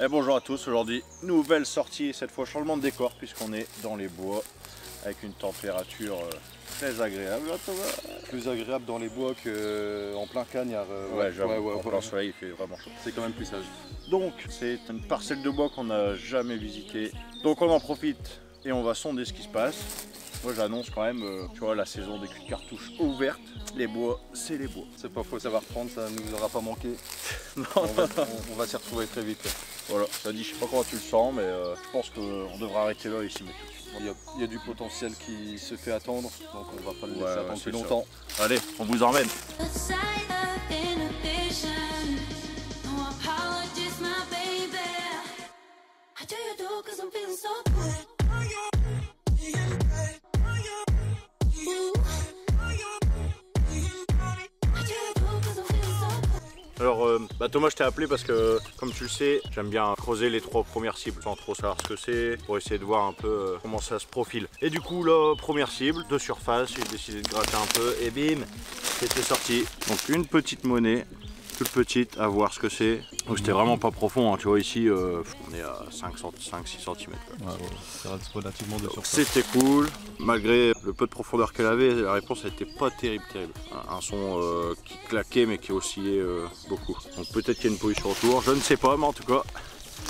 Et bonjour à tous, aujourd'hui nouvelle sortie, cette fois changement de décor puisqu'on est dans les bois avec une température très agréable. Plus agréable dans les bois qu'en plein cagnard. En plein soleil il fait vraiment chaud. C'est quand même plus sage. Donc c'est une parcelle de bois qu'on n'a jamais visitée. Donc on en profite et on va sonder ce qui se passe. Moi j'annonce quand même, tu vois, la saison des culs de cartouches ouverte. Les bois, c'est les bois. C'est pas faux, ça va reprendre, ça nous aura pas manqué. Non, on va s'y retrouver très vite. Voilà, ça dit, je sais pas comment tu le sens, mais je pense qu'on devra arrêter là ici. Mais tout de suite. Il y a du potentiel qui se fait attendre, donc on va pas le laisser attendre plus longtemps. Allez, on vous emmène. Alors Thomas, je t'ai appelé parce que comme tu le sais, j'aime bien creuser les 3 premières cibles sans trop savoir ce que c'est pour essayer de voir un peu comment ça se profile. Et du coup la première cible de surface, j'ai décidé de gratter un peu et bim, c'était sorti. Donc une petite monnaie, toute petite, à voir ce que c'est. Donc c'était vraiment pas profond, hein. Tu vois ici on est à 5-6 cm. C'est relativement de surface. C'était cool, malgré le peu de profondeur qu'elle avait, la réponse n'était pas terrible. Un son qui claquait mais qui oscillait beaucoup. Donc peut-être qu'il y a une pollution autour, je ne sais pas, mais en tout cas...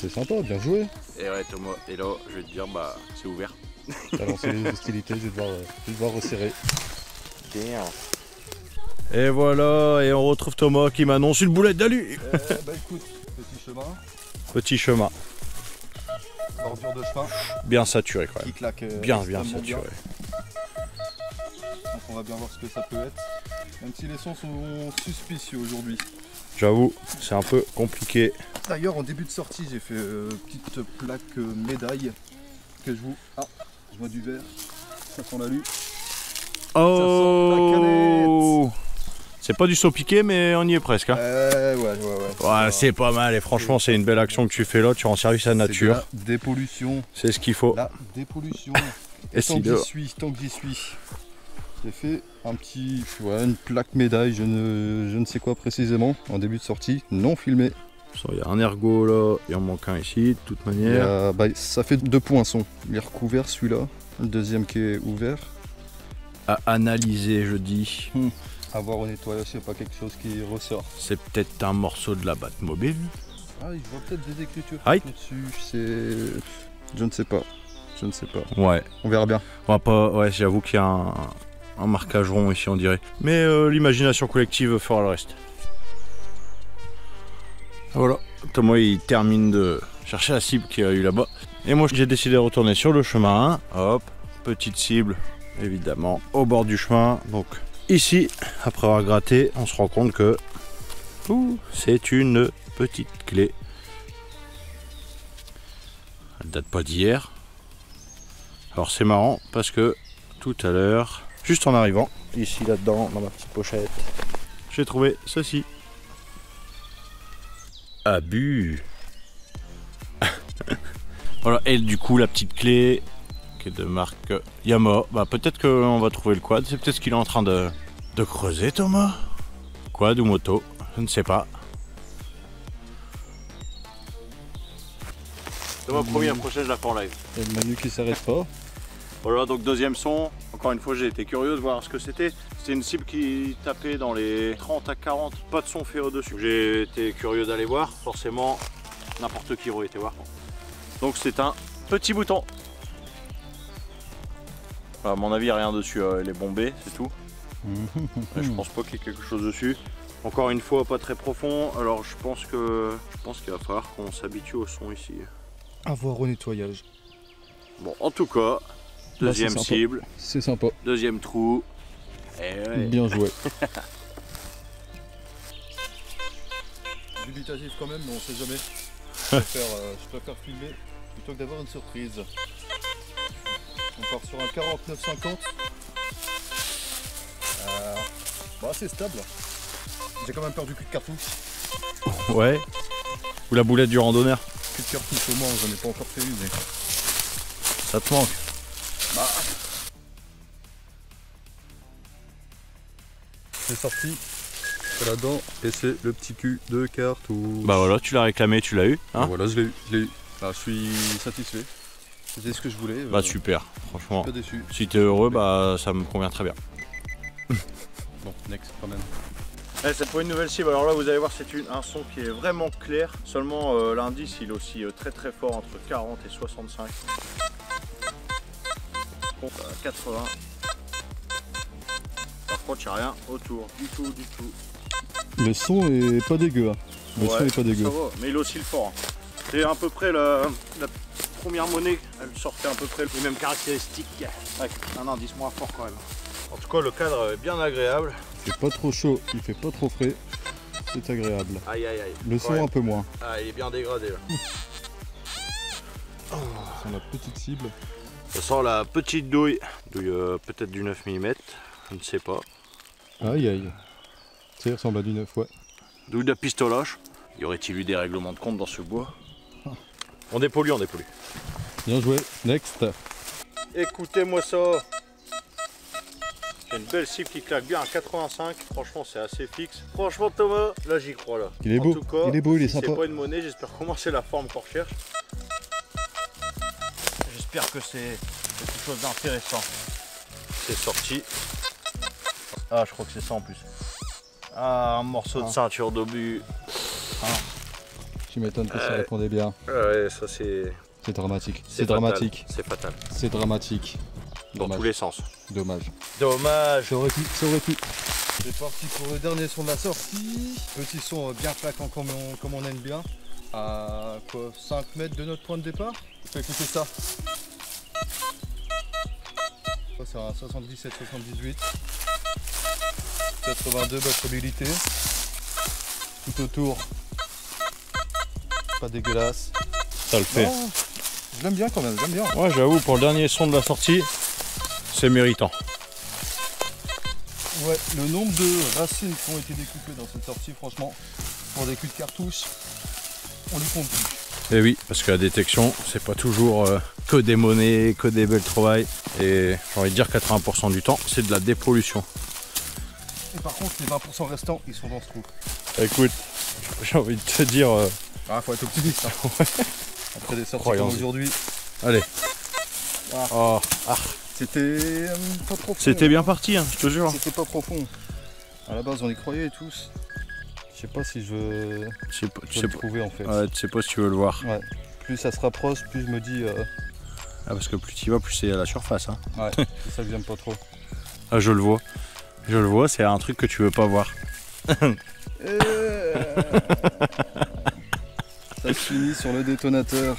C'est sympa, bien joué. Et ouais Thomas, et là je vais te dire, bah c'est ouvert. T'as lancé les hostilités, je vais devoir resserrer. Bien. Et voilà, et on retrouve Thomas qui m'annonce une boulette d'alu. Bah écoute, petit chemin. Petit chemin. Bordure de chemin. Bien saturé quand même. Qui claque bien saturé. Bien. Donc on va bien voir ce que ça peut être. Même si les sons sont suspicieux aujourd'hui. J'avoue, c'est un peu compliqué. D'ailleurs en début de sortie j'ai fait petite plaque médaille que je vous... Ah, je vois du verre. Ça sent l'alu. Oh, c'est pas du saut piqué mais on y est presque. Hein. Ouais. C'est pas mal et franchement c'est une belle action que tu fais là, tu rends service à la nature. La dépollution. C'est ce qu'il faut. La dépollution. Et tant que j'y suis. J'ai fait une plaque médaille, je ne sais quoi précisément, en début de sortie, non filmé. Il y a un ergot là, il en manque un ici, de toute manière. Ça fait 2 poinçons. Il est recouvert celui-là, le deuxième qui est ouvert. À analyser, je dis. À voir au nettoyage, c'est pas quelque chose qui ressort. C'est peut-être un morceau de la Batmobile. Ah, je vois peut-être des écritures dessus. Je ne sais pas. Ouais. On verra bien. On va pas. Ouais, j'avoue qu'il y a un marquage rond ici, on dirait. Mais l'imagination collective fera le reste. Voilà. Thomas, il termine de chercher la cible qu'il y a eu là-bas. Et moi, j'ai décidé de retourner sur le chemin. Hop, petite cible. Évidemment au bord du chemin. Donc ici, après avoir gratté, on se rend compte que c'est une petite clé. Elle date pas d'hier. Alors c'est marrant parce que tout à l'heure, juste en arrivant, ici là-dedans, dans ma petite pochette, j'ai trouvé ceci. Abus. Voilà, et du coup la petite clé de marque Yamaha. Bah peut-être qu'on va trouver le quad, c'est peut-être ce qu'il est en train de creuser Thomas. Quad ou moto, je ne sais pas. Thomas, première prochaine je la fais en live. Il y a le menu qui s'arrête pas. Voilà, donc deuxième son. Encore une fois j'ai été curieux de voir ce que c'était. C'était une cible qui tapait dans les 30 à 40, pas de son fait au-dessus. J'ai été curieux d'aller voir, forcément n'importe qui aurait été voir. Donc c'est un petit bouton. À mon avis, rien dessus, elle est bombée, c'est tout. Je pense pas qu'il y ait quelque chose dessus. Encore une fois, pas très profond, alors je pense qu'il va falloir qu'on s'habitue au son ici. À voir au nettoyage. Bon, en tout cas, deuxième cible. C'est sympa. Deuxième trou. Et ouais. Bien joué. Dubitatif quand même, mais on sait jamais. Je préfère filmer plutôt que d'avoir une surprise. On part sur un 49,50. C'est stable. J'ai quand même peur du cul de cartouche. Ouais. Ou la boulette du randonneur. Cul de cartouche au moins, j'en ai pas encore fait une. Mais... Ça te manque. C'est sorti. là-dedans et c'est le petit cul de cartouche. Bah voilà, tu l'as réclamé, tu l'as eu. Hein, voilà, je l'ai eu. Là, je suis satisfait. C'était ce que je voulais. bah super, franchement. Pas déçu. Si t'es heureux, bah ça me convient très bien. Bon, next quand même. Allez, c'est pour une nouvelle cible. Alors là, vous allez voir, c'est un son qui est vraiment clair. Seulement l'indice, il est aussi très très fort, entre 40 et 65. Par contre, 80. Par contre, il n'y a rien autour, du tout, du tout. Le son est pas dégueu. Hein. Le son est pas dégueu. Ça va, mais il oscille fort. Hein. C'est à peu près la première monnaie, elle sortait à peu près les mêmes caractéristiques, avec un indice moins fort quand même. En tout cas, le cadre est bien agréable. Il fait pas trop chaud, il fait pas trop frais. C'est agréable. Aïe aïe aïe. Le son un peu moins. Ah, il est bien dégradé là. Ça sent la petite cible. Ça sent la petite douille. Douille peut-être du 9 mm, je ne sais pas. Aïe aïe. Ça ressemble à du 9, ouais. Douille de pistolage. Y aurait-il eu des règlements de compte dans ce bois? On dépollue, on dépollue. Bien joué, next. Écoutez-moi ça. J'ai une belle cible qui claque bien à 85. Franchement, c'est assez fixe. Franchement, Thomas, là j'y crois là. Il est beau, en tout cas, il est beau, il est si sympa. C'est pas une monnaie, j'espère comment c'est la forme qu'on recherche. J'espère que c'est quelque chose d'intéressant. C'est sorti. Ah, je crois que c'est ça en plus. Ah, un morceau de ceinture d'obus. Tu m'étonnes que ça répondait bien. Ouais, ça c'est... C'est dramatique. C'est dramatique. C'est fatal. C'est dramatique. Dans Dommage. tous les sens. Dommage. Dommage. Ça aurait pu, ça aurait pu. C'est parti pour le dernier son de la sortie. Petit son bien claquant comme on aime bien. À quoi, 5 mètres de notre point de départ. Je vais écouter ça. Ça c'est un 77-78. 82 batterie. Tout autour. Pas dégueulasse. Ça le fait. Non, je l'aime bien quand même, j'aime bien. Ouais, j'avoue, pour le dernier son de la sortie, c'est méritant. Ouais, le nombre de racines qui ont été découpées dans cette sortie, franchement, pour des culs de cartouche, on les compte plus. Et oui, parce que la détection, c'est pas toujours que des monnaies, que des belles trouvailles. Et j'ai envie de dire 80% du temps, c'est de la dépollution. Et par contre, les 20% restants, ils sont dans ce trou. Écoute, j'ai envie de te dire... Ah, faut être optimiste. Hein. Ouais. Après des sorties Croyons-y. comme aujourd'hui, Allez. Ah. Oh, ah. c'était pas profond. C'était bien parti, hein, je te jure. C'était pas profond. À la base, on y croyait tous. Je sais pas si je veux Tu sais pas, le trouver en fait. ouais, tu sais pas si tu veux le voir. Ouais. Plus ça se rapproche, plus je me dis. Ah, parce que plus tu y vas, plus c'est à la surface. Hein. Ouais, c'est ça que j'aime pas trop. Ah, je le vois. Je le vois, c'est un truc que tu veux pas voir. Ça finit sur le détonateur.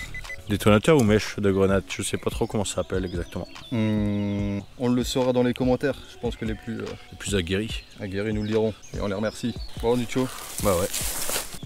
Détonateur ou mèche de grenade, je sais pas trop comment ça s'appelle exactement. On le saura dans les commentaires. Je pense que les plus Les plus aguerris. aguerris nous le diront. Et on les remercie. Bon, Nucho. Bah ouais.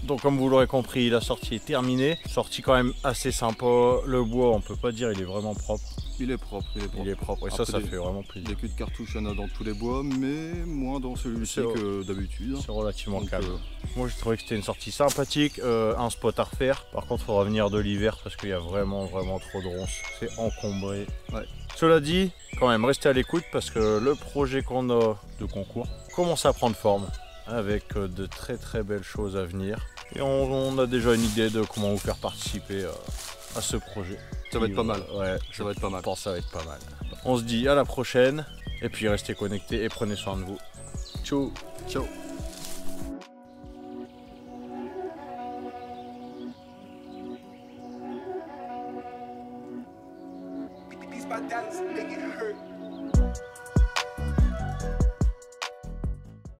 Donc comme vous l'aurez compris, la sortie est terminée. Sortie quand même assez sympa. Le bois, on peut pas dire, il est vraiment propre. Il est propre, il est propre. Il est propre et Après, ça fait vraiment plaisir. Des culs de cartouche, il y en a dans tous les bois, mais moins dans celui-ci C'est- que d'habitude. C'est relativement Donc, calme. Moi j'ai trouvé que c'était une sortie sympathique, un spot à refaire. Par contre il faudra venir de l'hiver parce qu'il y a vraiment trop de ronces. C'est encombré. Ouais. Cela dit, quand même restez à l'écoute parce que le projet qu'on a de concours commence à prendre forme avec de très belles choses à venir. Et on a déjà une idée de comment vous faire participer à ce projet. Ça va être pas mal. Ouais, Ça va être pas mal. je pense que ça va être pas mal. On se dit à la prochaine et puis restez connectés et prenez soin de vous. Ciao. Ciao. These my dance make it hurt.